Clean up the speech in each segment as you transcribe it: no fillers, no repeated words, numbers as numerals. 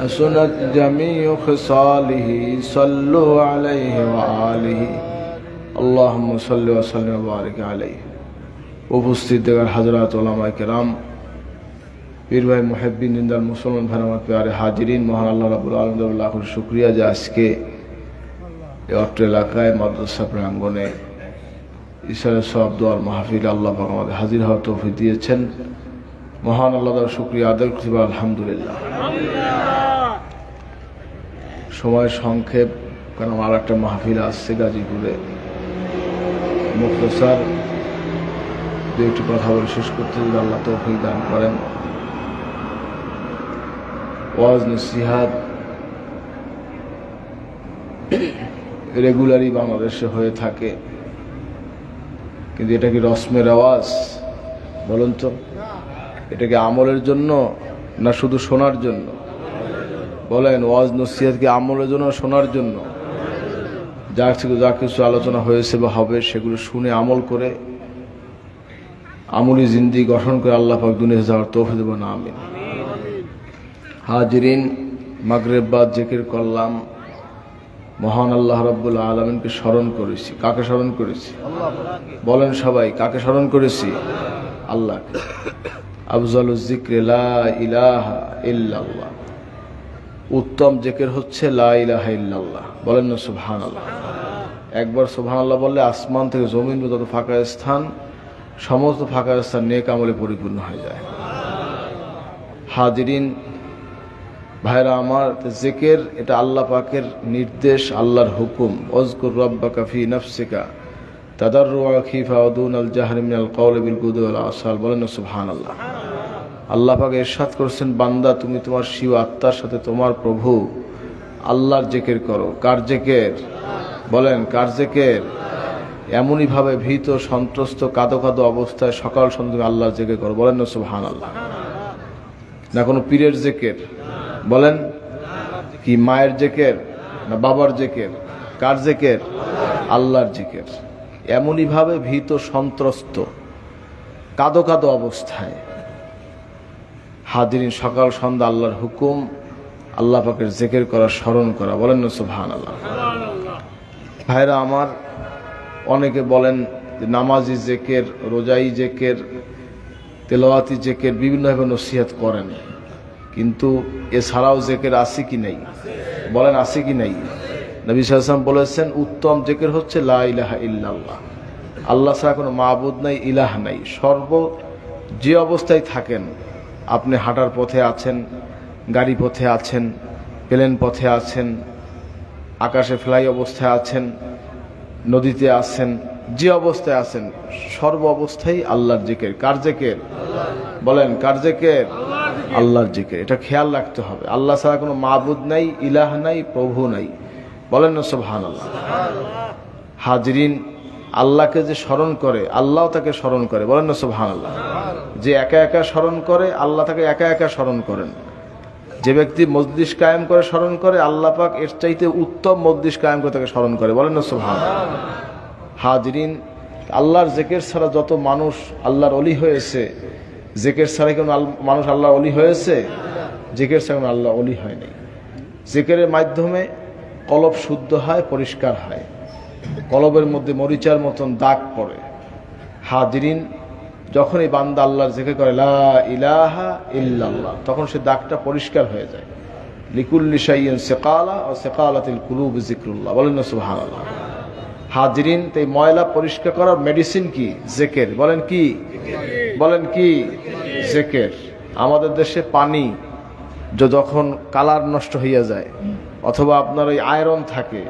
حسنت جميع خصاله صلوا عليه وآله اللهم صل وسلم وبارك عليه উপস্থিত দেখার হযরত উলামায়ে কেরাম পীর ভাই মুহিব্বিন জিন্দাল মুসলমান ভাই আমার প্যারে হাজিরিন মহান আল্লাহ রাব্বুল আলামিনের লাখ শুকরিয়া যে আজকে এই অত্র এলাকায় মাদ্রাসা প্রাঙ্গণে ইশারা সওয়াব দোয়ার মাহফিল আল্লাহ পাক আমাদের হাজির হওয়ার তৌফিক দিয়েছেন। মহান আল্লাহর শুকরিয়া আদায় করছি আলহামদুলিল্লাহ। সময় সংক্ষেপ, কারণ আর একটা মাহফিল আসছে গাজীপুরে। মুখতাসার দু একটি কথা বলে শেষ করতে যদি আল্লাহ তৌফিক দান করেন। ওয়াজ নসিহাত রেগুলারই বাংলাদেশে হয়ে থাকে, কিন্তু এটা কি রসমের আওয়াজ বলুন তো? এটা কি আমলের জন্য না শুধু শোনার জন্য? বলেন, ওয়াজ নসিহত কি আমলের জন্য শোনার জন্য? যা কিছু আলোচনা হয়েছে বা হবে সেগুলো শুনে আমল করে আমলি জিন্দেগি গঠন করে আল্লাহ পাক দুনিয়াতে যাওয়ার তৌফিক দেবেন, আমিন। হাজিরিন, মাগরিব বাদ জিকির করলাম, মহান আল্লাহ রাব্বুল আলামিনকে স্মরণ করেছি। কাকে স্মরণ করেছি? বলেন সবাই, কাকে স্মরণ করেছি? আল্লাহকে। আফজালুজ যিকরি লা ইলাহা ইল্লাল্লাহ, উত্তম জিকির হচ্ছে লা ইলাহা ইল্লাল্লাহ। বলেন না সুবহানাল্লাহ। একবার সুবহানাল্লাহ বললে আসমান থেকে জমিন পর্যন্ত ফাঁকা স্থান, সমস্ত ফাঁকা স্থান নেক আমলে পরিপূর্ণ হয়ে যায়। হাজিরিন ভাইরা আমার, জিকির এটা আল্লাহ পাকের নির্দেশ, আল্লাহর হুকুম। ওয়াজকুর রাব্বাকা ফি নাফসিকা তাদাররুআ খিফা ওয়া দুনাল জাহরি মিনাল কওলি বিল গুদু ওয়াল আসাল। বলেন না সুবহানাল্লাহ। আল্লাহ পাক ইরশাদ করেছেন, বান্দা তুমি তোমার শিও আত্মার সাথে তোমার প্রভু আল্লাহর জিকির করো। কার জিকির? বলেন, কার জিকির? এমনই ভাবে ভীত সন্ত্রস্ত কাঁদো কাঁদো অবস্থায় সকাল সন্ধ্যা আল্লাহর জিকির করো। বলেন না সুবহানাল্লাহ। না কোনো পীরের জিকির? বলেন, কি মায়ের জিকির না বাবার জিকির? কার জিকির? আল্লাহর জিকির। এমনই ভাবে ভীত সন্ত্রস্ত কাঁদো কাঁদো অবস্থায় হাজিরিন সকাল সন্ধ্যা আল্লাহর হুকুম, আল্লাহ পাকের জিকির করা, স্মরণ করা। বলেন না সুবহানাল্লাহ। ভাইরা আমার, অনেকে বলেন যে নামাজি জিকির, রোজাই জিকির, তেলাওয়াতি জিকির বিভিন্নভাবে নসিহত করেন, কিন্তু এছাড়াও জিকির আছে কি নাই? বলেন, আছে কি নাই? নবী সাল্লাল্লাহু আলাইহি ওয়াসাল্লাম বলেছেন, উত্তম জিকির হচ্ছে লা ইলাহা ইল্লাল্লাহ। আল্লাহ ছাড়া কোনো মাবুদ নাই, ইলাহ নাই। যে অবস্থায় থাকেন, আপনি হাঁটার পথে আছেন, গাড়ি পথে আছেন, প্লেন পথে আছেন, আকাশে ফ্লাই অবস্থায় আছেন, নদীতে আছেন, যে অবস্থায় আছেন সর্ব অবস্থায় আল্লাহর জিকির। কার জিকির? বলেন, কার জিকির? আল্লাহর জিকির। এটা খেয়াল রাখতে হবে। আল্লাহ ছাড়া কোনো মাবুদ নাই, ইলাহ নাই, প্রভু নাই। বলেন না সুবহানাল্লাহ। হাজিরিন, আল্লাহকে যে স্মরণ করে আল্লাহ তাকে স্মরণ করে। বলেন না সুবহানাল্লাহ। যে একা একা স্মরণ করে আল্লাহ তাকে একা একা স্মরণ করেন। যে ব্যক্তি মজলিস কায়েম করে স্মরণ করে, আল্লাহ পাক এর চাইতে উত্তম মজলিস কায়েম করে তাকে স্মরণ করে। বলেন না সুবহানাল্লাহ। হাজিরিন, আল্লাহর জিকির ছাড়া যত মানুষ আল্লাহর ওলি হয়েছে, জিকির ছাড়া কেন মানুষ আল্লাহর ওলি হয়েছে? জিকির ছাড়া কেন আল্লাহ ওলি হয়নি। জিকিরের মাধ্যমে কলব শুদ্ধ হয়, পরিষ্কার হয়, কলবের মধ্যে মরিচার মতন দাগ পড়ে। হাজিরিন, যখন এই বান্দা আল্লাহর জিকির করে লা ইলাহা ইল্লাল্লাহ, তখন সে দাগটা পরিষ্কার হয়ে যায়। লিকুল্লি শাইইন সিকালা ওয়া সিকালাতিল কুলুব যিকরুল্লাহ। বলেন না সুবহানাল্লাহ। হাজিরিন, এই ময়লা পরিষ্কার করার মেডিসিন কি? জিকির। বলেন কি? বলেন কি? জিকির। আমাদের দেশে পানি যখন কালার নষ্ট হইয়া যায় অথবা আপনার ওই আয়রন থাকে,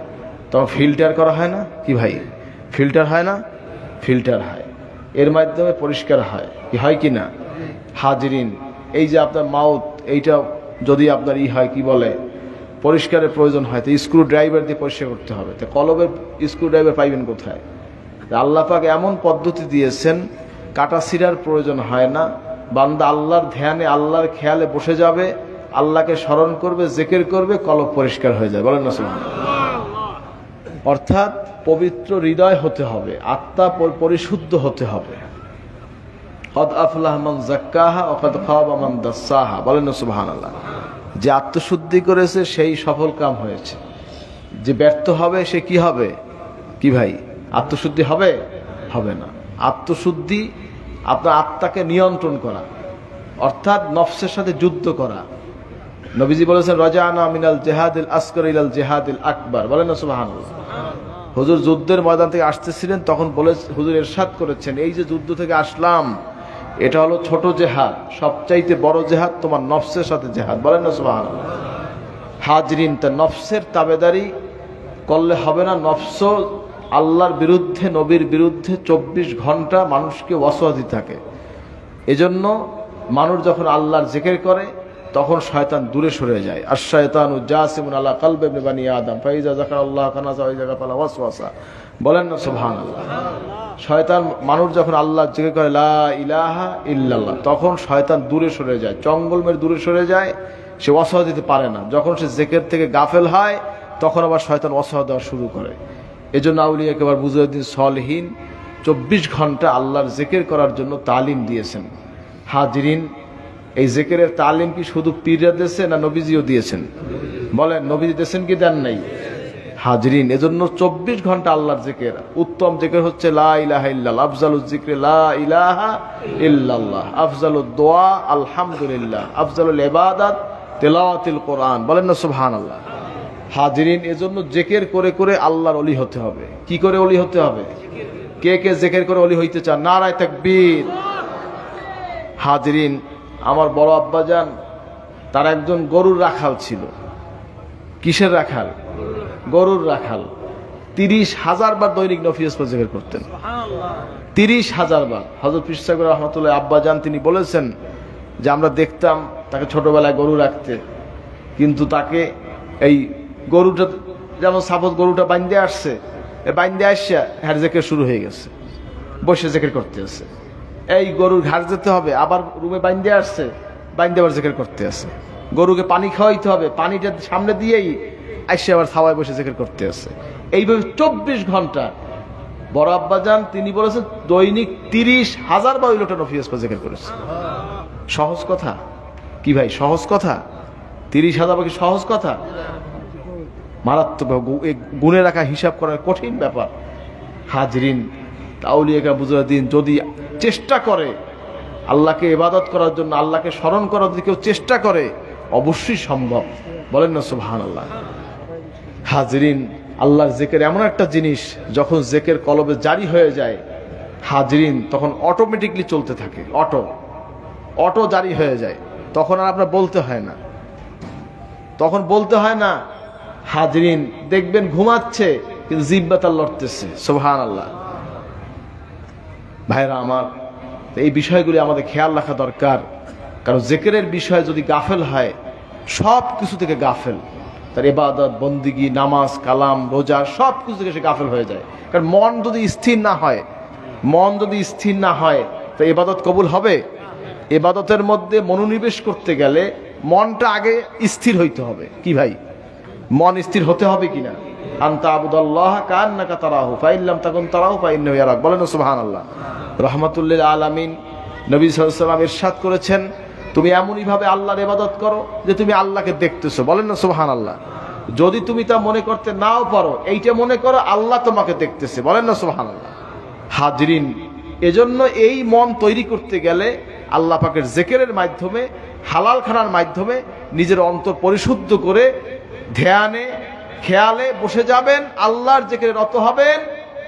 তখন ফিল্টার করা হয় না কি ভাই? ফিল্টার হয় না? ফিল্টার হয়, এর মাধ্যমে পরিষ্কার হয়। কি হয় কি না? হাজিরিন, এই যে আপনার মাউথ, এইটা যদি আপনার হয় কি বলে পরিষ্কারের প্রয়োজন হয়, তো স্ক্রু ড্রাইভার দিয়ে পরিষ্কার করতে হবে। তো কলবের স্ক্রু ড্রাইভার পাইবেন কোথায়? আল্লাহ পাক এমন পদ্ধতি দিয়েছেন, কাটা ছিঁড়ার প্রয়োজন হয় না। বান্দা আল্লাহর ধ্যানে, আল্লাহর খেয়ালে বসে যাবে, আল্লাহকে স্মরণ করবে, জিকির করবে, কলব পরিষ্কার হয়ে যায়। বলেন না সুবহানাল্লাহ। অর্থাৎ পবিত্র হৃদয় হতে হবে, আত্মা পরিশুদ্ধ হতে হবে। কদ আফলাহ মান যাক্কাহা ওয়া কদ খাবা মান দাসসাহা। বলেন না সুবহানাল্লাহ। যে আত্মশুদ্ধি করেছে সেই সফল কাম হয়েছে, যে ব্যর্থ হবে সে কি হবে? কি ভাই, আত্মশুদ্ধি হবে? হবে না। আত্মশুদ্ধি আপনার আত্মাকে নিয়ন্ত্রণ করা, অর্থাৎ নফসের সাথে যুদ্ধ করা। নবীজি বলেছেন রাজানা মিনাল জিহাদিল আসগর ইলাল জিহাদিল আকবার, বলেন না সুবহানাল্লাহ। হুজুর যুদ্ধের ময়দান থেকে আসতেছিলেন, তখন বলে হুজুর ইরশাদ করেছেন, এই যে যুদ্ধ থেকে আসলাম এটা হলো ছোট জেহাদ, সবচাইতে বড় জেহাদ তোমার নফসের সাথে জেহাদ, বলেন না সুবহানাল্লাহ। হাজরিন, তা নফসের তাবেদারি করলে হবে না। নফস আল্লাহর বিরুদ্ধে, নবীর বিরুদ্ধে 24 ঘন্টা মানুষকে ওয়াসওয়াসা দিতে থাকে। এজন্য মানুষ যখন আল্লাহর জিকির করে তখন শয়তান দূরে সরে যায়। আশ-শায়তানু জাসিমুন আলা কলবি ইবনে বানি আদম ফাইজা যাকারাল্লাহ কানাজা ওয়া যাকা ফালা ওয়াসওয়াসা, বলেন না সুবহানাল্লাহ। শয়তান, মানুষ যখন আল্লাহর জিকির করে লা ইলাহা ইল্লাল্লাহ, তখন শয়তান দূরে সরে যায়, চঙ্গলমের দূরে সরে যায়, সে ওয়াসওয়াসা দিতে পারে না। যখন সে জিকির থেকে গাফেল হয় তখন আবার শয়তান ওয়াসওয়াসা দেওয়া শুরু করে। এজন্য আউলিয়া কেবল মুজাহিদিন সলিহিন 24 ঘন্টা আল্লাহর জিকির করার জন্য তালিম দিয়েছেন। হাজরিন, এই জিকিরের তালিম কি শুধু পীররা দিয়েছে না নবীজিও দিয়েছেন? বলেন, নবীজি দিয়েছেন কি দেন নাই? হাজরিন, এজন্য 24 ঘন্টা আল্লাহর জিকির। উত্তম জিকির হচ্ছে লা ইলাহা ইল্লাল্লাহ, আফজালুজ জিকরি লা ইলাহা ইল্লাল্লাহ, আফজালুদ দোয়া আলহামদুলিল্লাহ, আফজালুল ইবাদাত তিলাওয়াতুল কোরআন, বলেন না সুবহানাল্লাহ। হাজরিন, এজন্য জিকির করে করে আল্লাহর ওলি হতে হবে। কি করে ওলি হতে হবে? কে কে জিকির করে ওলি হইতে চান? নারায়ে তাকবীর। হাজরিন, আমার বড় আব্বাজান, তার একজন গরুর রাখাল ছিল। কিসের রাখাল? গরুর রাখাল। 30,000 বার দৈনিক নফল জিকির করতেন। 30,000 বার। হযরত পীর সাহেব রাহমাতুল্লাহ আব্বাজান তিনি বলেছেন যে আমরা দেখতাম তাকে ছোটবেলায় গরু রাখতে, কিন্তু তাকে এই গরুটা যেমন সাপোজ গরুটা বাইন্দে আসছে, বাইন্দে আসছে হ্যার জিকির শুরু হয়ে গেছে, বসে জিকির করতে আছে। এই গরুর ঘাট যেতে হবে, আবার রুমে বাইন্দে আসছে, বাইন্দে আবার জিকির করতে আছে। গরুকে পানি খাওয়াইতে হবে, পানিটা সামনে দিয়েই আসছে আবার ছাওয়ায় বসে জিকির করতে আছে। এইভাবে 24 ঘন্টা। বড় আব্বাজান তিনি বলেছেন দৈনিক 30,000 বার ওইটা নফিয়াস জিকির করেছে। সহজ কথা কি ভাই? সহজ কথা? 30,000 বার কি সহজ কথা? মারাত্মক, গুণে রাখা, হিসাব করার কঠিন ব্যাপার। হাজরিন, আউলিয়া বুজুর্গদিন যদি চেষ্টা করে আল্লাহকে ইবাদত করার জন্য, আল্লাহকে স্মরণ করার যদি কেউ চেষ্টা করে, অবশ্যই সম্ভব, বলেন না সুবহানাল্লাহ। হাজরিন, আল্লাহর জিকির এমন একটা জিনিস, যখন জিকির কলবে জারি হয়ে যায় হাজরিন, তখন অটোমেটিকলি চলতে থাকে। অটো জারি হয়ে যায়, তখন আর আপনার বলতে হয় না, তখন বলতে হয় না। হাজরিন, দেখবেন ঘুমাচ্ছে কিন্তু জিহ্বা তার লড়তেছে, সুবহানাল্লাহ। ভাইরা আমার, এই বিষয়গুলি আমাদের খেয়াল রাখা দরকার। কারণ জিকিরের বিষয় যদি গাফেল হয়, সব কিছু থেকে গাফেল, তার ইবাদত, বন্দিগি, নামাজ, কালাম, রোজা, সব কিছু থেকে সে গাফেল হয়ে যায়। কারণ মন যদি স্থির না হয়, তো ইবাদত কবুল হবে? ইবাদতের মধ্যে মনোনিবেশ করতে গেলে মনটা আগে স্থির হইতে হবে। কি ভাই, মন স্থির হতে হবে কিনা? আনতা আবুদাল্লাহ কান্নাকা তারাহু ফাইল্লাম তাকুন তারাহু ফাইন্নাহু ইয়ারাক, বলেন সুবহানাল্লাহ। রাহমাতুল্লিল আলামিন নবী সাল্লাল্লাহু আলাইহি ওয়াসাল্লাম ইরশাদ করেছেন, তুমি এমনই ভাবে আল্লাহর ইবাদত করো যে তুমি আল্লাহকে দেখতেছো, বলেন না সুবহানাল্লাহ। যদি তুমি তা মনে করতে নাও পারো, এইটা মনে করো আল্লাহ তোমাকে দেখতেছে, বলেন না সুবহানাল্লাহ। হাজরিন, এজন্য এই মন তৈরি করতে গেলে আল্লাহ পাকের জিকিরের মাধ্যমে, হালাল খানার মাধ্যমে নিজের অন্তর পরিশুদ্ধ করে ধ্যানে খেয়ালে বসে যাবেন, আল্লাহর জিকিরে রত হবেন।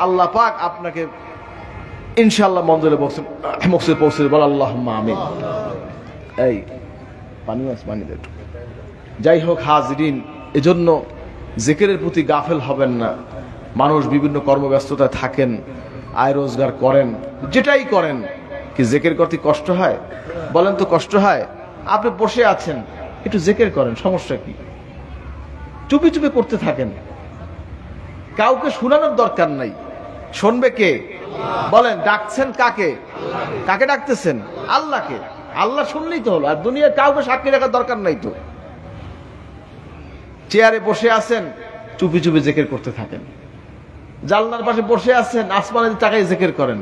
আল্লাহ পাক আপনাকে ইনশাআল্লাহ মঞ্জিলে মকসদে পৌঁছে দেবেন। আল্লাহুম্মা আমিন। এই পানি দে। যাই হোক হাজরিন, এজন্য জিকিরের প্রতি গাফেল হবেন না। মানুষ বিভিন্ন কর্মব্যস্ততায় থাকেন, আয় রোজগার করেন, যেটাই করেন, কি জিকির করতে কষ্ট হয়? বলেন তো কষ্ট হয়? আপনি বসে আছেন, একটু জিকির করেন, সমস্যা কি? চুপি চুপি করতে থাকেন, কাউকে শোনানোর দরকার নাই। শুনবে কে? বলেন, ডাকছেন কাকে? কাকে ডাকতেছেন? আল্লাহকে। আল্লাহ শুনলেই তো হলো, আর দুনিয়ার কাউকে সাক্ষী রাখার দরকার নাই তো। চেয়ারে বসে আছেন, চুপি চুপি জিকির করতে থাকেন। জানলার পাশে বসে আছেন, আসমানের দিকে তাকাই জিকির করেন।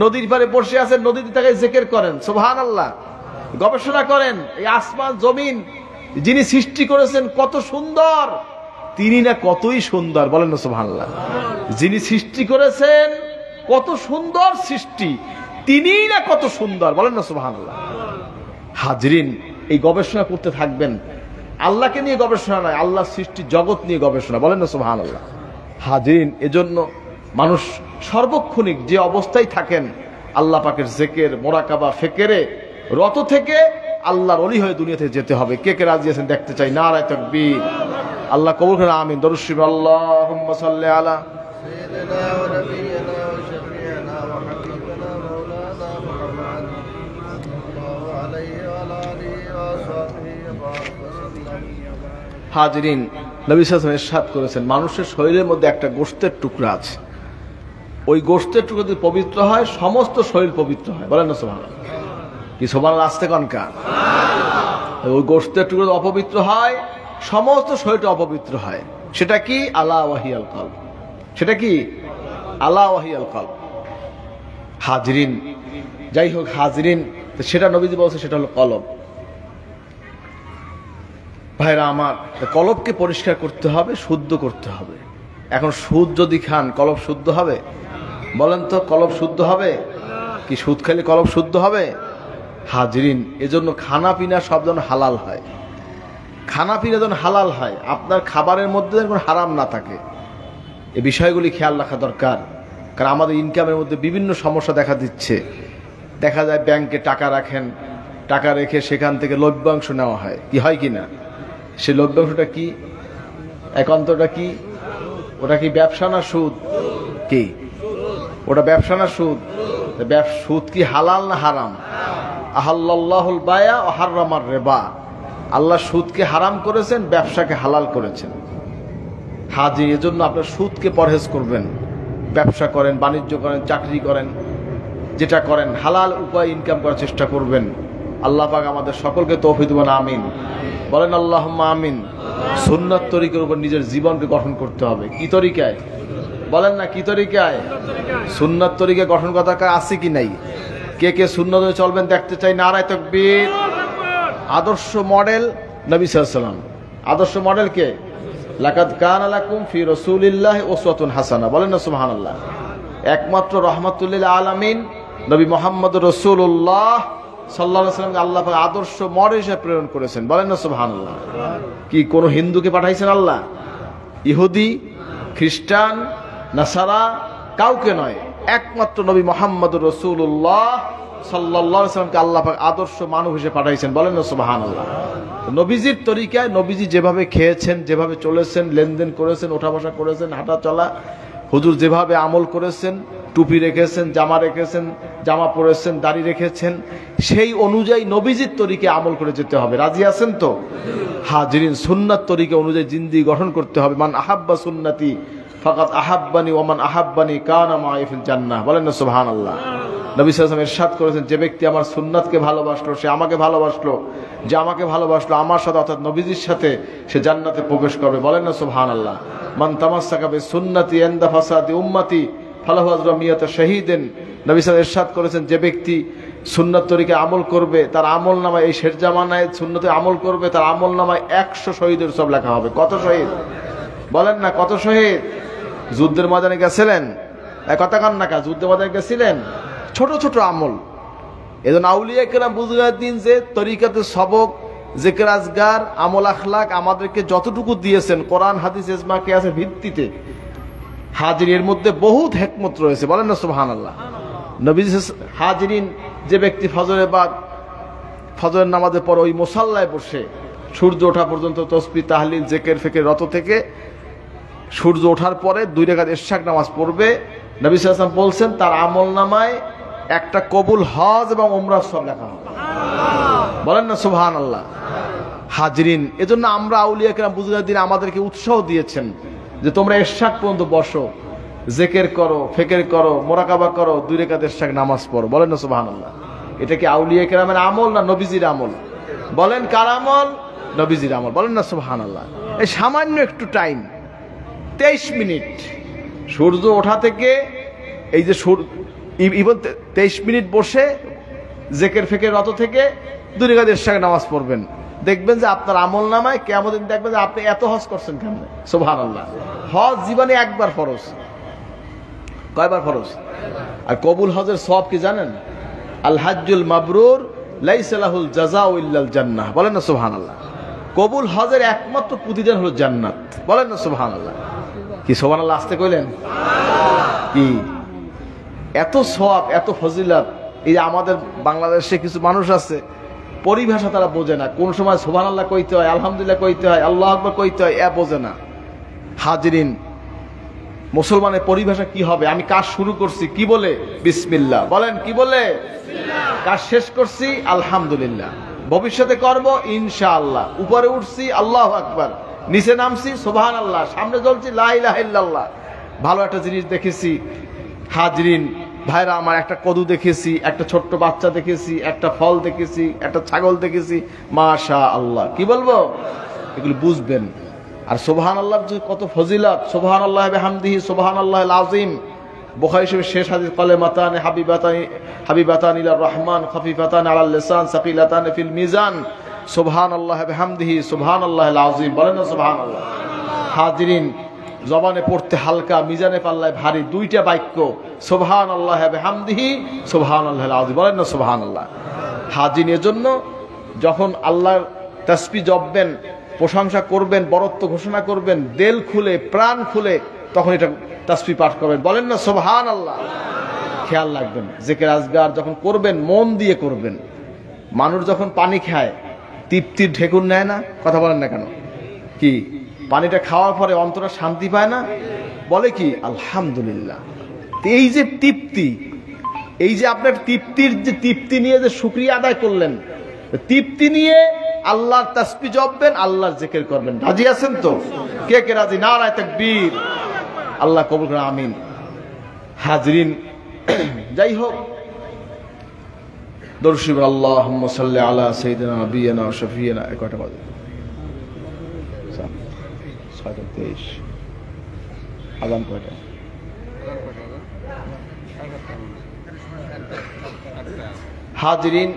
নদীর পাড়ে বসে আছেন, নদীর দিকে তাকাই জিকির করেন, সুবহানাল্লাহ। গবেষণা করেন, এই আসমান জমিন যিনি সৃষ্টি করেছেন কত সুন্দর, তিনি না কতই সুন্দর, বলেন না সুবহানাল্লাহ। যিনি সৃষ্টি করেছেন কত সুন্দর সৃষ্টি, তিনিই না কত সুন্দর, বলেন না সুবহানাল্লাহ। হাজরিন, এই গবেষণা করতে থাকবেন। আল্লাহকে নিয়ে গবেষণা নয়, আল্লাহ সৃষ্টি জগৎ নিয়ে গবেষণা, বলেন না সুবহানাল্লাহ। হাজরিন, এজন্য মানুষ সর্বক্ষণিক যে অবস্থায় থাকেন আল্লাহ পাকের জিকির, মুরাকাবা, ফিকিরে রত থেকে আল্লাহর ওলি হয়ে দুনিয়াতে যেতে হবে। কে কে রাজি আছেন দেখতে চাই? নারায়ে তাকবীর। আল্লাহ কবুল করেন, আমিন। দরুদ শরীফ, আল্লাহুম্মা সাল্লি আলা সাইয়্যিদিনা ওয়া নাবিয়িনা ওয়া শাফিঈনা ওয়া হাবিবিনা মাওলানা মুহাম্মদ সাল্লাল্লাহু আলাইহি ওয়া আলিহি ওয়া সাহবিহি ওয়া সাল্লাম। হাজরিন, নবী সাল্লাল্লাহু আলাইহি ওয়াসাল্লাম ইরশাদ করেছেন, মানুষের শরীরের মধ্যে একটা গোশতের টুকরা আছে, ওই গোশতের টুকরা যদি পবিত্র হয় সমস্ত শরীর পবিত্র হয়, বলেন না সুবহানাল্লাহ। কি সুবহানাল্লাহ আসতে কনকা? ওই গোশতের টুকরা অপবিত্র হয় সমস্ত শরীরটা অপবিত্র হয়। সেটা কি? আলা ওয়াহিয়াল কলব। সেটা কি? আলা ওয়াহিয়াল কলব। হাজরিন, যাই হোক হাজরিন, সেটা নবীজি বলছে সেটা হলো কলব। ভাইরা আমার, কলবকে পরিষ্কার করতে হবে, শুদ্ধ করতে হবে। এখন সুদ যদি খান কলব শুদ্ধ হবে? বলেন তো, কলব শুদ্ধ হবে কি? সুদ খেলে কলব শুদ্ধ হবে? হাজরিন, এজন্য খানা পিনা সব যেন হালাল হয়। খানা পিনা যেন হালাল হয়, আপনার খাবারের মধ্যে যেন কোনো হারাম না থাকে। এই বিষয়গুলি খেয়াল রাখা দরকার। কারণ আমাদের ইনকামের মধ্যে বিভিন্ন সমস্যা দেখা দিচ্ছে। দেখা যায় ব্যাংকে টাকা রাখেন, টাকা রেখে সেখান থেকে লভ্যাংশ নেওয়া হয়, কি হয় কি না? সেই লভ্যাংশটা কি? একান্তটা কি? ওটা কি ব্যবসা না সুদ? কি ওটা? ব্যবসা না সুদ? সুদ কি হালাল না হারাম? আহাল্লাল্লাহুল বায়া ওয়া হাররামার রিবা। আল্লাহ সুদকে হারাম করেছেন, ব্যবসাকে হালাল করেছেন। হাজি, এজন্য আপনার সুদকে পরহেজ করবেন। ব্যবসা করেন, বাণিজ্য করেন, চাকরি করেন, যেটা করেন হালাল উপায় ইনকাম করার চেষ্টা করবেন। আল্লাহ পাক আমাদের সকলকে তৌফিক দিবেন, আমিন। বলেন আল্লাহুম্মা আমিন। সুন্নাত তরিকার উপর নিজের জীবনকে গঠন করতে হবে। কি তরিকায়? বলেন না, কি তরিকায়? সুন্নাত তরিকা গঠন কথা আছে কি নাই? কে কে সুন্নতে চলবেন দেখতে চাই? নারায়ে তাকবীর। আদর্শ মডেল নবী সাল্লাল্লাহু আলাইহি ওয়াসাল্লাম। আদর্শ মডেল কে? লাকাদ কানা লাকুম ফি রাসূলিল্লাহি উসওয়াতুন হাসানাহ। বলেন না সুবহানাল্লাহ। একমাত্র রাহমাতুল লিল আলামিন নবী মুহাম্মদুর রাসূলুল্লাহ সাল্লাল্লাহু আলাইহি ওয়াসাল্লামকে আল্লাহ পাক আদর্শ মডেল হিসেবে প্রেরণ করেছেন। বলেন না সুবহানাল্লাহ। কি কোন হিন্দুকে পাঠাইছেন আল্লাহ? ইহুদি, খ্রিস্টান, নাসারা, কাউকে নয়। একমাত্র নবী মুহাম্মদুর রাসূলুল্লাহ সাল্লাল্লাহু আলাইহি ওয়াসাল্লামকে আল্লাহ পাক আদর্শ মানব হিসেবে পাঠাইছেন। বলেন না সুবহানাল্লাহ। নবীজির তরিকায় নবীজি যেভাবে খেয়েছেন, যেভাবে চলেছেন, লেনদেন করেছেন, ওঠা বসা করেছেন, হাঁটা চলা, হুজুর যেভাবে আমল করেছেন, টুপি রেখেছেন, জামা রেখেছেন, জামা পরেছেন, দাড়ি রেখেছেন, সেই অনুযায়ী নবীজির তরিকায় আমল করে যেতে হবে। রাজি আছেন তো? হাজরিন, সুন্নাত তরিকা অনুযায়ী জিন্দেগি গঠন করতে হবে। মান আহাব্বা সুন্নতি ফাকাত আহাব্বানি ওয়া মান আহাব্বানি কানা মাই ফিল জান্নাহ। বলেন না সুবহানাল্লাহ। নবী সাল্লাল্লাহু আলাইহি ওয়াসাল্লাম ইরশাদ করেছেন, যে ব্যক্তি আমার সুন্নাতকে ভালোবাসলো সে আমাকে ভালোবাসলো, যে আমাকে ভালোবাসলো আমার সাথে অর্থাৎ নবীজির সাথে, সে জান্নাতে প্রবেশ করবে। বলেন না সুবহানাল্লাহ। মান তামাসসাকা বিসুন্নতি ইনদা ফাসাদি উম্মতি ফালাহু আজরু মিয়াতা শাহীদিন। নবী সাল্লাল্লাহু আলাইহি ওয়াসাল্লাম ইরশাদ করেছেন, যে ব্যক্তি সুন্নাত তরিকায় আমল করবে তার আমল নামায়, এই শের জামানায় সুন্নতে আমল করবে তার আমল নামায় 100 শহীদের সব লেখা হবে। কত শহীদ? বলেন না, কত শহীদ? যুদ্ধের ময়দানে গেছিলেন? কথা কান না, যুদ্ধের ময়দানে গেছিলেন? ছোট ছোট আমল। এজন্য আউলিয়া কেরাম বুঝিয়ে দিন যে তরিকাতে সবক, জিকির, আজগার, আমল, আখলাক আমাদেরকে যতটুকু দিয়েছেন কোরআন, হাদিস, ইজমা, কিয়াসের ভিত্তিতে। হাজির, এর মধ্যে বহুত হিকমত রয়েছে। বলেন না সুবহানাল্লাহ। নবী হাজিরিন, যে ব্যক্তি ফজরের বাদ ফজরের নামাজের পর ওই মুসাল্লায় বসে সূর্য ওঠা পর্যন্ত তাসবিহ, তাহলিল, জিকির, ফিকির রত থেকে সূর্য ওঠার পরে 2 রাকাত ইশরাক নামাজ পড়বে, নবী সাল্লাল্লাহু আলাইহি ওয়াসাল্লাম বলছেন তার আমল নামায় একটা কবুল হজ এবং উমরা সব লেখা হবে। বলেন না সুবহানাল্লাহ। হাজরিন, এজন্য আমরা আউলিয়া কেরাম বুজুর্গদের দিন আমাদেরকে উৎসাহ দিয়েছেন যে তোমরা ইশরাক পর্যন্ত বসো, জিকির করো, ফিকির করো, মুরাকাবা করো, 2 রাকাত ইশরাক নামাজ পড়ো। বলেন না সুবহানাল্লাহ। এটা কি আউলিয়া কেরামের আমল না নবীজির আমল? বলেন কার আমল? নবীজির আমল। বলেন না সুবহানাল্লাহ। এই সামান্য একটু টাইম, 23 মিনিট সূর্য ওঠা থেকে এই যে 23 মিনিট বসে জিকির ফিকির রত থেকে 2 রাকাত ইশরাক নামাজ পড়বেন। দেখবেন যে আপনার আমল নামায় কিয়ামত দিন দেখবেন যে আপনি এত হজ করছেন কেন। সুবহানাল্লাহ। হজ জীবনে একবার ফরজ। কয়বার ফরজ? আর কবুল হজের সওয়াব কি জানেন? আল হাজ্জুল মাবরুর লাইসা লাহুল জাযাউ ইল্লাল জান্নাহ। বলেন না সুবহানাল্লাহ। কবুল হজের একমাত্র প্রতিদান হলো জান্নাত। বলেন না সুবহানাল্লাহ। কি সুবহানাল্লাহ আসতে কইলেন? কি এত সওয়াব, এত ফজিলত। এই যে আমাদের বাংলাদেশে কিছু মানুষ আছে পরিভাষা তারা বোঝে না, কোন সময় সুবহানাল্লাহ কইতে হয়, আলহামদুলিল্লাহ কইতে হয়, আল্লাহু আকবার কইতে হয়, এ বোঝে না। হাজিরিন, মুসলমানের পরিভাষা কি হবে? আমি কাজ শুরু করছি কি বলে? বিসমিল্লাহ। বলেন কি বলে? কাজ শেষ করছি আলহামদুলিল্লাহ, ভবিষ্যতে করব ইনশাআল্লাহ, উপরে উঠছি আল্লাহু আকবার, নিচে নামছি সুবহানাল্লাহ, সামনে চলছি লা ইলাহা ইল্লাল্লাহ। ভালো একটা জিনিস দেখেছি হাজরিন ভাইরা আমার, একটা কদু দেখেছি, একটা ছোট্ট বাচ্চা দেখেছি, একটা ফল দেখেছি, একটা ছাগল দেখেছি, মাশাআল্লাহ। কি বলবো? এগুলো বুঝবেন। আর সুবহানাল্লাহ কত ফজিলত, সুবহানাল্লাহ বিহামদিহি সুবহানাল্লাহিল আযীম। বুখারী শরীফের শেষ হাদিস, কালেমাতান হাবিবাতান ইলার রহমান খফিফাতান আলাল লিসান সাকিলাতান ফিল মিজান সুবহানাল্লাহ বিহামদিহি সুবহানাল্লাহিল আযীম। বলেন না সুবহানাল্লাহ। হাজিরিন, জবানে পড়তে হালকা, মিজানে পাল্লায় ভারী, দুইটা বাক্য সুবহানাল্লাহ বিহামদিহি সুবহানাল্লাহিল আযীম। বলেন না সুবহানাল্লাহ। হাজির এজন্য যখন আল্লাহর তাসবিহ জপবেন, প্রশংসা করবেন, বরত্ব ঘোষণা করবেন, দিল খুলে প্রাণ খুলে তখন এটা তাসবিহ পাঠ করবেন। বলেন না সুবহানাল্লাহ। খেয়াল রাখবেন, জিকির আজগার যখন করবেন মন দিয়ে করবেন। মানুষ যখন পানি খায় তৃপ্তির ঢেকুর নেয় না? কথা বলেন না কেন? কি পানিটা খাওয়ার পরে অন্তরে শান্তি পায় না? বলে কি আলহামদুলিল্লাহ। এই যে তৃপ্তি, এই যে আপনার তৃপ্তির যে তৃপ্তি নিয়ে যে শুকরিয়া আদায় করলেন, তৃপ্তি নিয়ে আল্লাহর তাসবিহ জপবেন, আল্লাহর জিকির করবেন। রাজি আছেন তো? কে কে রাজি? নারায়ে তাকবীর। আল্লাহ কবুল করেন, আমিন। হাজরিন, যাই হোক, দরুদ শরীফ আল্লাহুম্মা সাল্লি আলা সাইয়্যিদিনা নাবিয়িনা ওয়া শাফিয়িনা। কয়টা বাজে? 6:23। আযান কয়টা? হাজরিন,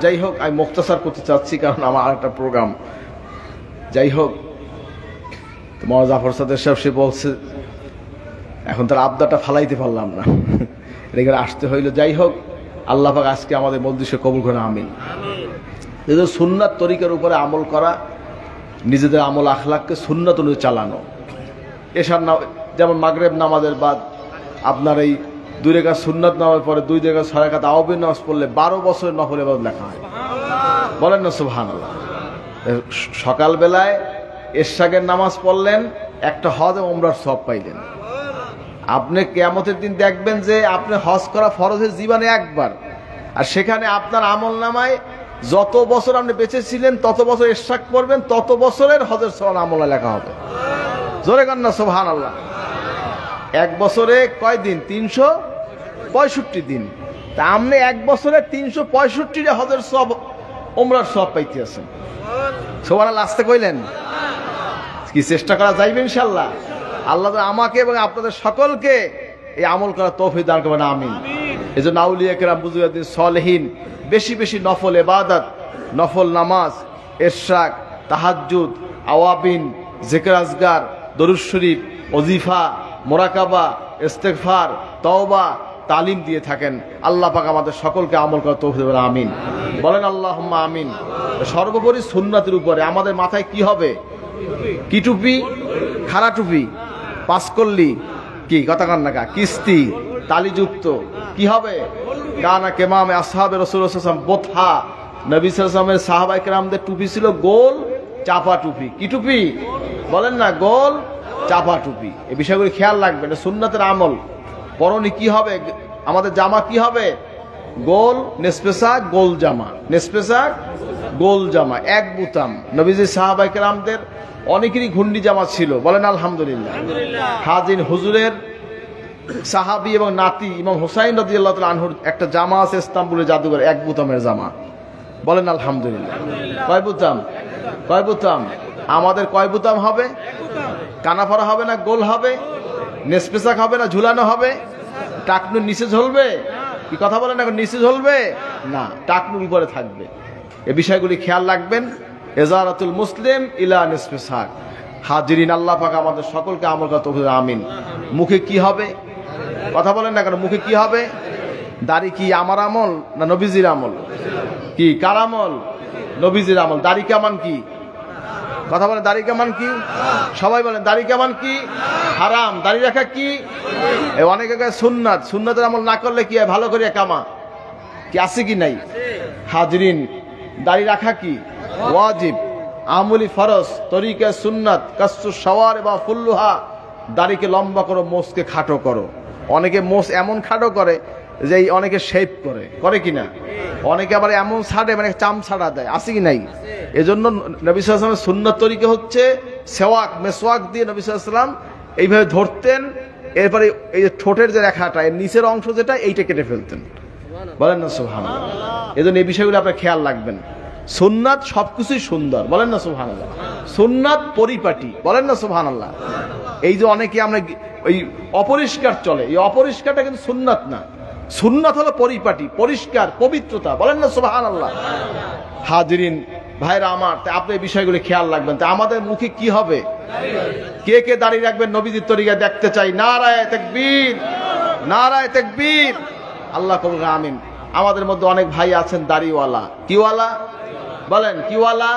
যাই হোক, আমি মুখতাসার করতে চাচ্ছি কারণ আমার আরেকটা প্রোগ্রাম। যাই হোক, তোমার জাফর সাদের সাহেব সে বলছে, এখন তার আবদাটা ফালাইতে পারলাম না, এখানে আসতে হইল। যাই হোক, আল্লাহ পাক আজকে আমাদের মজলিসে কবুল করেন, আমিন। সুন্নাত তরিকার উপরে আমল করা, নিজেদের আমল আখলাককে সুন্নাত অনুযায়ী চালানো। এশার যেমন মাগরিব নামাজের বাদ আপনার এই 2 রাকাত সুন্নাত নামাজের পরে 2 রাকাত 6 রাকাত তাওবীর নামাজ পড়লে 12 বছরের নফল ইবাদত লেখা হয়। বলেন না সুবহানাল্লাহ। সকালবেলায় এশাকের নামাজ পড়লেন, একটা হজ এবং উমরার সওয়াব পাইলেন। আপনি কিয়ামতের দিন দেখবেন যে আপনি হজ করা ফরজের জীবনে একবার, আর সেখানে আপনার আমল নামায় যত বছর আপনি বেঁচে ছিলেন তত বছর ইশরাক করবেন, তত বছরের হজের সওয়াব আমলে লেখা হবে। জোরে কান না সুবহানাল্লাহ। এক বছরে কয় দিন? 365 দিন। তা আপনি এক বছরে 365 হজের সওয়াব, উমরার সওয়াব পাইতে আছেন। সুবহানাল্লাহ আসতে কইলেন? কি চেষ্টা করা যাইবে ইনশাআল্লাহ। আল্লাহ আমাকে এবং আপনাদের সকলকে এই আমল করার তৌফিক দান করবেন, আমিন। এজন্য আউলিয়া কেরাম, বুজুর্গিন, সালেহিন বেশি বেশি নফল ইবাদত, নফল নামাজ, ইশরাক, তাহাজ্জুদ, আওয়াবিন, জিকির আজগার, দরুদ শরীফ, ওজিফা, মুরাকাবা, ইস্তেগফার, তওবা তালিম দিয়ে থাকেন। আল্লাহ পাক আমাদের সকলকে আমল করার তৌফিক দেন, আমিন। বলেন আল্লাহুম্মা আমিন। সর্বোপরি সুন্নাতের উপরে আমাদের মাথায় কি হবে? কি টুপি? খাড়া টুপি, পাঁচকল্লি, কি কথা কান নাকা, কিস্তি, তালিযুক্ত। কি হবে? কানা কেমামে আসহাবে রাসূলুল্লাহ সাল্লাল্লাহু আলাইহি ওয়াসাল্লাম বোথা। নবী সাল্লাল্লাহু আলাইহি ওয়াসাল্লামের সাহাবায়ে কেরামদের টুপি ছিল গোল চাপা টুপি। কি টুপি? বলেন না, গোল চাপা টুপি। এই বিষয়গুলো খেয়াল রাখবেন, সুন্নাতের আমল। পরনে কি হবে? আমাদের জামা কি হবে? গোল নেসপেসা গোল জামা, নেসপেসা গোল জামা, এক বুতাম। নবীজি সাহাবায়ে কেরামদের অনেকেরই ঘুন্ডি জামা ছিল। বলেন আলহামদুলিল্লাহ। হাজির হুজুরের সাহাবী এবং নাতি ইমাম হুসাইন রাদিয়াল্লাহু তাআলা আনহুর একটা জামা আছে ইস্তাম্বুলের জাদুঘর, এক বুতামের জামা। বলেন আলহামদুলিল্লাহ। কয় বুতাম? কয় বুতাম? আমাদের কয় বুতাম হবে? কানাফারা হবে না গোল হবে? নেসপেসাক হবে না ঝুলানো হবে? টাকনুর নিচে ঝুলবে? কি কথা বলেন, এখন নিচে ঝুলবে না, টাকনুর উপরে থাকবে। এই বিষয়গুলি খেয়াল রাখবেন। এজারাতুল মুসলিম ইলা নিসফি সাক। হাজিরিন, আল্লাহ পাক আমাদের সকলকে আমল করতে তৌফিক দান, আমিন। মুখে কি হবে? কথা বলেন না কেন? মুখে কি হবে? দাড়ি কি আমার আমল না নবীজির আমল? কি কার আমল? নবীজির আমল। দাড়ি কেমন কি? কথা বলেন, দাড়ি কেমন কি? সবাই বলেন দাড়ি কেমন কি? হারাম। দাড়ি রাখা কি? অনেকে সুন্নাত। সুন্নাতের আমল না করলে কি হয়? ভালো করে কামা কি আছে কি নাই? হাজরিন, দাড়ি রাখা কি? ওয়াজিব, আমলি ফরজ, তরিকা সুন্নাত, কাসসু শাওয়ার বা ফুল্লুহা। দাড়িকে লম্বা করো, মোষকে খাটো করো। অনেকে মোষ এমন খাটো করে যে অনেকে শেপ করে, করে কিনা? অনেকে আবার এমন ছাড়ে, মানে চাম ছাড়া দেয়, আছে কি নাই? এজন্য নবী সাল্লাল্লাহু আলাইহি ওয়াসাল্লামের সুন্নাত তরিকা হচ্ছে সেওয়াক, মেসওয়াক দিয়ে নবী সাল্লাল্লাহু আলাইহি ওয়াসাল্লাম এইভাবে ধরতেন। এরপরে এই যে ঠোঁটের যে রেখাটা, এর নিচের অংশ যেটা, এইটা কেটে ফেলতেন। বলেন না সুবহানাল্লাহ। এজন্য এই বিষয়গুলো আপনার খেয়াল রাখবেন। সুন্নাত সবকিছুই সুন্দর, বলেন না সুবহানাল্লাহ। সুন্নাত পরিপাটি, বলেন না সুবহানাল্লাহ। এই যে অনেকে আমরা ওই অপরিষ্কার চলে, এই অপরিষ্কারটা কিন্তু সুন্নাত না। সুন্নাত হলো পরিপাটি, পরিষ্কার, পবিত্রতা, বলেন না সুবহানাল্লাহ। হাজিরিন ভাইরা আমার, আপনি এই বিষয়গুলো খেয়াল রাখবেন। তা আমাদের মুখে কি হবে? কে কে দাঁড়িয়ে রাখবেন নবীজির তরিকা দেখতে চাই? নারায়ে তাকবীর, নারায়ে তাকবীর। আল্লাহ কবুল, আমিন। আমাদের মধ্যে অনেক ভাই আছেন দাড়িওয়ালা। কিওয়ালা? বলেন কিওয়ালা?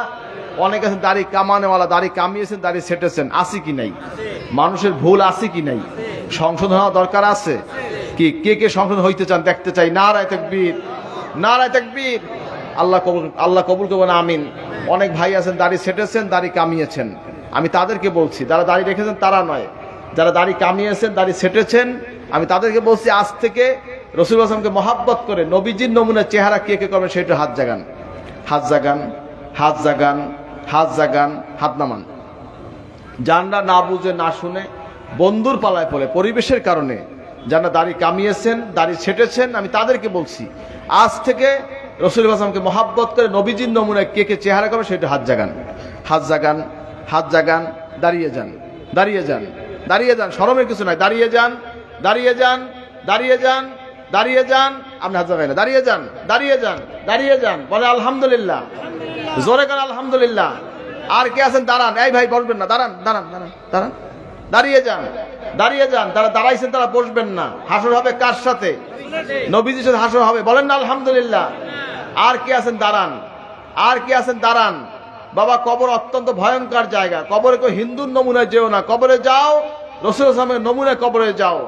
অনেক আছেন দাড়ি কামানেওয়ালা, দাড়ি কামিয়েছেন, দাড়ি সেটেছেন, আছে কি নাই? মানুষের ভুল আছে কি নাই? সংশোধন হওয়া দরকার আছে কি? কে কে সংশোধন হইতে চান দেখতে চাই? নারায়ে তাকবীর, নারায়ে তাকবীর। আল্লাহ কবুল, আল্লাহ কবুল করবেন, আমিন। অনেক ভাই আছেন দাড়ি সেটেছেন, দাড়ি কামিয়েছেন। আমি তাদেরকে বলছি, যারা দাড়ি রেখেছেন তারা নয়, যারা দাড়ি কামিয়েছেন, দাড়ি সেটেছেন, আমি তাদেরকে বলছি আজ থেকে রাসূলুল্লাহ সাল্লাল্লাহু আলাইহি ওয়াসাল্লামকে মহব্বত করে নবীজির নমুনার চেহারা কে কে করবেন সেটা হাত জাগান, হাত জাগান, হাত জাগান, হাত জাগান, হাত নামান। যারা না বুঝে না শুনে বন্ধুর পালায় পড়ে, পরিবেশের কারণে যারা দাড়ি কামিয়েছেন, দাড়ি ছেটেছেন, আমি তাদেরকে বলছি আজ থেকে রাসূলুল্লাহ সাল্লাল্লাহু আলাইহি ওয়াসাল্লামকে মহব্বত করে নবীজির নমুনায় কে কে চেহারা করবে সেটা হাত জাগান, হাত জাগান, হাত জাগান। দাঁড়িয়ে যান, দাঁড়িয়ে যান, দাঁড়িয়ে যান, শরমের কিছু নাই। দাঁড়িয়ে যান, দাঁড়িয়ে যান, দাঁড়িয়ে যান, দাঁড়িয়ে যান। আপনি হাত জাগান, দাঁড়িয়ে যান, দাঁড়িয়ে যান, দাঁড়িয়ে যান। বলে আলহামদুলিল্লাহ, জোরে করে আলহামদুলিল্লাহ। আর কে আছেন দাঁড়ান? এই ভাই বসবেন না, দাঁড়ান, দাঁড়ান, দাঁড়ান, দাঁড়ান, দাঁড়িয়ে যান, দাঁড়িয়ে যান। তারা দাঁড়াইছেন তারা বসবেন না। হাসর হবে কার সাথে? নবীজির সাথে হাসর হবে, বলেন না আলহামদুলিল্লাহ। আর কে আছেন দাঁড়ান, আর কে আছেন দাঁড়ান। বাবা, কবর অত্যন্ত ভয়ঙ্কর জায়গা। কবরে কেউ হিন্দুর নমুনায় যেও না, কবরে যাও রাসূলুল্লাহ সাল্লাল্লাহু আলাইহি ওয়াসাল্লামের নমুনায় কবরে যাও।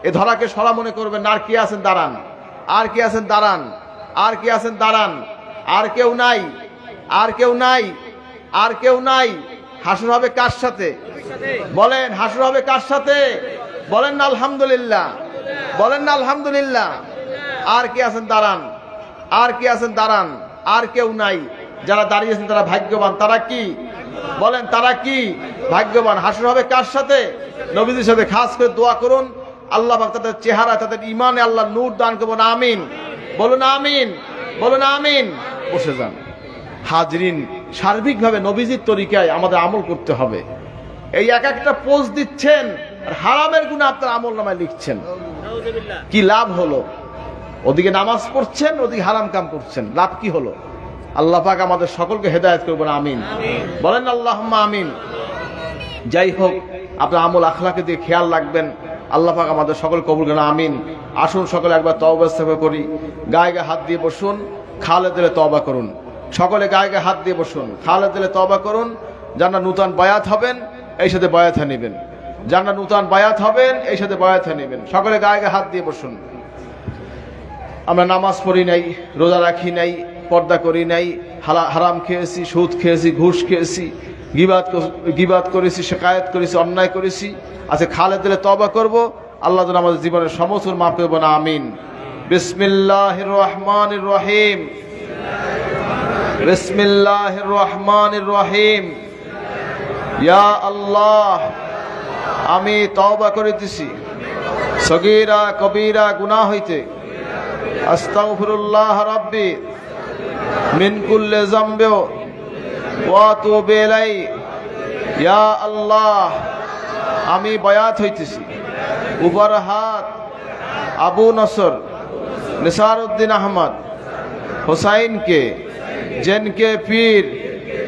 এ ধরাকে সরা মনে করবেন। আর কে আছেন দাঁড়ান, আর কে আছেন দাঁড়ান, আর কে আছেন দাঁড়ান। আর কেউ নাই, আর কেউ নাই, আর কেউ নাই। হাসর হবে কার সাথে? বলেন হাসর হবে কার সাথে? বলেন না আলহামদুলিল্লাহ, বলেন না আলহামদুলিল্লাহ। আর কে আছেন দাঁড়ান, আর কে আছেন দাঁড়ান। আর কেউ নাই। যারা দাঁড়িয়েছেন তারা ভাগ্যবান। তারা কি? বলেন তারা কি? ভাগ্যবান। হাসর হবে কার সাথে? নবীজির সাথে। খাস করে দোয়া করুন আল্লাহ পাক তাদের চেহারা, তাদের ইমানে আল্লাহ নূর দান করবেন, আমিন। বলুন আমিন, বলুন আমিন। বসে যান। হাজরিন, সার্বিকভাবে নবীজির তরিকায় আমাদের আমল করতে হবে। এই এক একটা পোস্ট দিচ্ছেন আর হারামের গুনাহ আপনার আমল নামায় লিখছেন, কি লাভ হলো? ওদিকে নামাজ পড়ছেন, ওদিকে হারাম কাম করছেন, লাভ কি হলো? আল্লাহ পাক আমাদের সকলকে হেদায়েত করবেন, আমিন। বলেন আল্লাহুম্মা আমিন। যাই হোক, আপনার আমল আখলাকে দিয়ে খেয়াল রাখবেন। আল্লাহ পাক আমাদের সকল কবুল করেন, আমিন। আসুন সকলে একবার তওবা ইস্তেগফার করি। গায়ে গায়ে হাত দিয়ে বসুন, খালে দিলে তওবা করুন। সকলে গায়ে গায়ে হাত দিয়ে বসুন, খালে দিলে তওবা করুন। যারা নূতন বায়াত হবেন এই সাথে বায়াত নেবেন, যারা নূতন বায়াত হবেন এই সাথে বায়াত নেবেন। সকলে গায়ে গায়ে হাত দিয়ে বসুন। আমরা নামাজ পড়ি নাই, রোজা রাখি নাই, পর্দা করি নাই, হারাম খেয়েছি, সুদ খেয়েছি, ঘুষ খেয়েছি, গীবাত করেছি, শিকায়াত করেছি, অন্যায় করেছি। আচ্ছা, খালে দিলে তওবা করব। আল্লাহ যেন আমাদের জীবনের সমস্ত মাফ করবেন, আমিন। বিসমিল্লাহির রহমানির রহিম, বিসমিল্লাহির রহমানির রহিম। ইয়া আল্লাহ, আমি তওবা করিতেছি সগীরা কবিরা গুনাহ হইতে। আস্তাগফিরুল্লাহ রাব্বি মিন কুল্লি যামবি ওয়া আতুবু ইলাইহি। ইয়া আল্লাহ, আমি বায়াত হইতেছি উপর হাত আবু নসর নিসারউদ্দিন আহমদ হুসাইনকে, जिनके पीर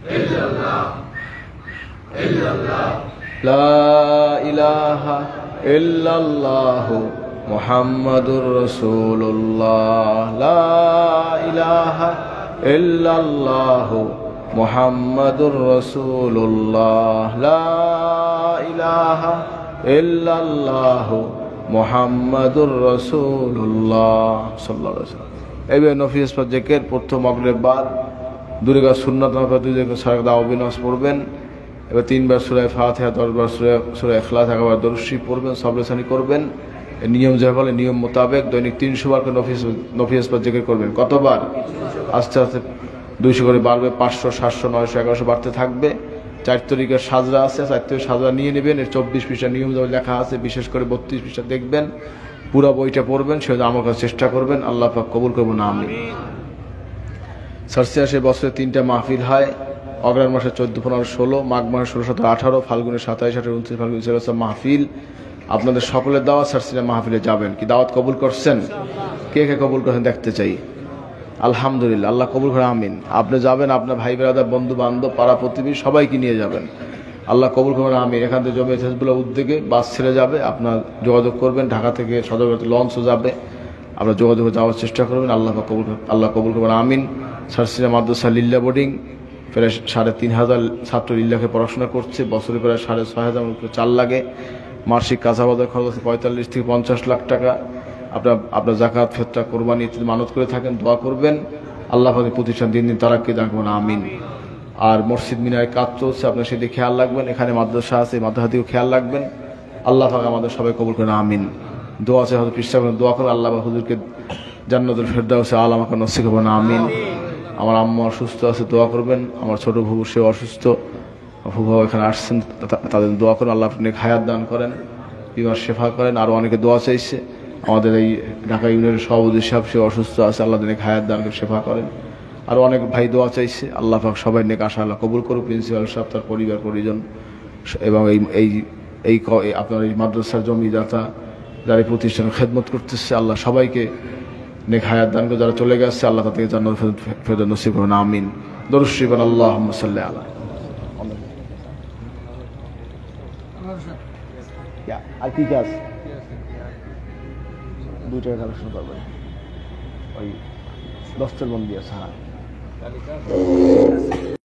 লা ইলাহা ইল্লাল্লাহু মুহাম্মাদুর রাসূলুল্লাহ লা ইলাহা ইল্লাল্লাহু মুহাম্মাদুর রাসূলুল্লাহ লা ইলাহা ইল্লাল্লাহু মুহাম্মাদুর রাসূলুল্লাহ সাল্লাল্লাহু আলাইহি ওয়াসাল্লাম। এইভাবে নফিস জিকির প্রথম মাগরিববার দুর্গা সুন্নাত সারদা অবিনাশ পড়বেন। এবার 3 বার সূরা ফাতিহা, 10 বার সূরা ইখলাস, 11 বার দরুদ শরীফ পড়বেন, সবরেসানি করবেন। নিয়ম যা বলে নিয়ম মোতাবেক দৈনিক 300 বার করে নফিস জিকির করবেন। কতবার? আস্তে আস্তে 200 করে বাড়বে, 500, 700, 900, 1100 বাড়তে থাকবে। 4 তরিকার সাজরা আছে, 4 তরিকার সাজরা নিয়ে নেবেন। এর 24 পৃষ্ঠা নিয়ম যা লেখা আছে, বিশেষ করে 32 পৃষ্ঠা দেখবেন, পুরো বইটা পড়বেন, সেটা আমার কাছে চেষ্টা করবেন। আল্লাহ পাক কবুল করবেন, আমিন। সারসিয়াসে বছরে 3টা মাহফিল হয়। অগ্রহায়ণ মাসে 14, 15, 16, মাঘ মাসে 16, 17, 18, ফাল্গুনে 27, 28, 29 ফাল্গুনে 26 মাহফিল। আপনাদের সকলের দাওয়াত সারসিয়া মাহফিলে যাবেন। কি দাওয়াত কবুল করছেন? কে কে কবুল করছেন দেখতে চাই। আলহামদুলিল্লাহ, আল্লাহ কবুল করে, আমিন। আপনি যাবেন, আপনার ভাই বেরাদার, বন্ধু বান্ধব, পাড়া প্রতিবেশী সবাইকে নিয়ে যাবেন। আল্লাহ কবুল করবেন, আমিন। এখান থেকে জমি হেজবুল্লাহ উদ্যোগে বাস ছেড়ে যাবে, আপনার যোগাযোগ করবেন। ঢাকা থেকে সদরঘাটে লঞ্চও যাবে, আপনার যোগাযোগে যাওয়ার চেষ্টা করবেন। আল্লাহ কবুল করবেন, আমিন। সারসিয়া মাদ্রাসা লিল্লা বোর্ডিং প্রায় 3,500 ছাত্র লিল্লাকে পড়াশোনা করছে। বছরে প্রায় 6,500 চাল লাগে। মাসিক কাঁচা বাজার খরচ আছে 45 থেকে 50 লাখ টাকা। আপনার জাকাত, ফিতরা, কোরবানি ইত্যাদি মানত করে থাকেন, দোয়া করবেন। আল্লাহ পাকের প্রতিষ্ঠান দিন দিন তারাক্কি দান করুন, আমিন। আর মসজিদ মিনারে কাজ চলছে, আপনার সেদিকে খেয়াল রাখবেন। এখানে মাদ্রাসা আছে, মাদ্রাসা দিকেও খেয়াল রাখবেন। আল্লাহ পাক আমাদের সবাই কবুল করেন, আমিন। দোয়া আছে, হয়তো পৃষ্ঠা করেন, দোয়া করেন। আল্লাহ হুজুরকে জান্নাতুল ফেরদাউসে আলা মাকান নসিব করবেন, আমিন। আমার আম্মা অসুস্থ আছে, দোয়া করবেন। আমার ছোট ফুফু, সেও অসুস্থ, ফুফু এখানে আসছেন, তাদের দোয়া করেন। আল্লাহ আপনি হায়াত দান করেন, বিমার শেফা করেন। আরও অনেকে দোয়া চাইছে। আমাদের এই ঢাকা ইউনিয়নের সভাপতি সাহেব, সে অসুস্থ আছে, আল্লাহ দিনে হায়াত দান করে শেফা করেন। আরও অনেক ভাই দোয়া চাইছে, আল্লাহ পাক সবাই নেক আশা আল্লাহ কবুল করুক। প্রিন্সিপাল সাহেব, তার পরিবার পরিজন এবং এই আপনার এই মাদ্রাসার জমিদাতা যারা এই প্রতিষ্ঠানে খেদমত করতেছে, আল্লাহ সবাইকে নেক হায়াত দান করে। যারা চলে গেছে, আল্লাহ তাদেরকে জান্নাত ফেরদৌস নসিব করুন, আমিন। দরুদ শরীফ, আল্লাহুম্মা সাল্লি আলা। আর কি কাজ? 2 টাকা কালেকশন করবেন, ওই 10টার বন্দি আছে। হ্যাঁ।